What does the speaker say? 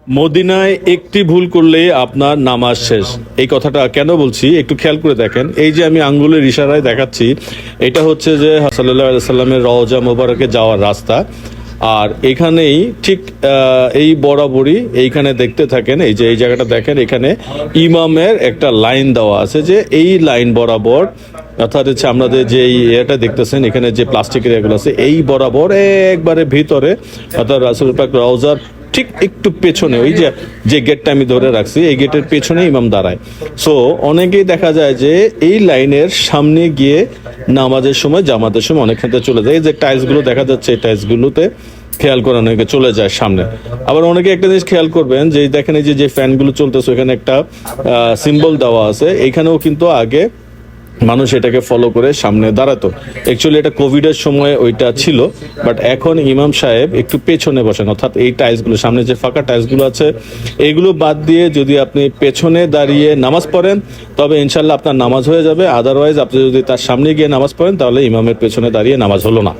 মদিনায় একটি ভুল করলে আপনার নামাজ শেষ। এই কথাটা কেন বলছি একটু খেয়াল করে দেখেন। এই যে আমি আঙ্গুলের ইশারায় দেখাচ্ছি, এটা হচ্ছে যে সাল্লাল্লাহু আলাইহি সাল্লামের রওজা মোবারকে যাওয়ার রাস্তা। আর এখানেই ঠিক এই বরাবরই এইখানে দেখতে থাকেন, এই যে এই জায়গাটা দেখেন, এখানে ইমামের একটা লাইন দেওয়া আছে, যে এই লাইন বরাবর, অর্থাৎ হচ্ছে আমাদের যে এটা দেখতেছেন এখানে যে প্লাস্টিকের এগুলো আছে, এই বরাবর একবারে ভিতরে, অর্থাৎ রাসূল পাক রওজার ঠিক একটু পেছনে, ওই যে যে গেটটা আমি ধরে রাখছি, এই গেটের পেছনে ইমাম দাঁড়ায়। সো অনেকেই দেখা যায় যে এই লাইনের সামনে গিয়ে নামাজের সময়, জামাতের সময় অনেক ক্ষেত্রে চলে যায়। এই যে টাইলসগুলো দেখা যাচ্ছে, এই টাইলসগুলোতে খেয়াল করে অনেকে চলে যায় সামনে। আবার অনেকে একটা জিনিস খেয়াল করবেন, যে দেখেন এই যে ফ্যানগুলো চলতেছে, এখানে একটা সিম্বল দেওয়া আছে, এখানেও কিন্তু আগে মানুষ এটাকে ফলো করে সামনে দাঁড়াতো। অ্যাকচুয়ালি এটা কোভিডের সময় ওইটা ছিল, বাট এখন ইমাম সাহেব একটু পেছনে বসেন, অর্থাৎ এই টাইলসগুলো, সামনে যে ফাঁকা টাইলসগুলো আছে এইগুলো বাদ দিয়ে যদি আপনি পেছনে দাঁড়িয়ে নামাজ পড়েন, তবে ইনশাল্লাহ আপনার নামাজ হয়ে যাবে। আদারওয়াইজ আপনি যদি তার সামনে গিয়ে নামাজ পড়েন, তাহলে ইমামের পেছনে দাঁড়িয়ে নামাজ হলো না।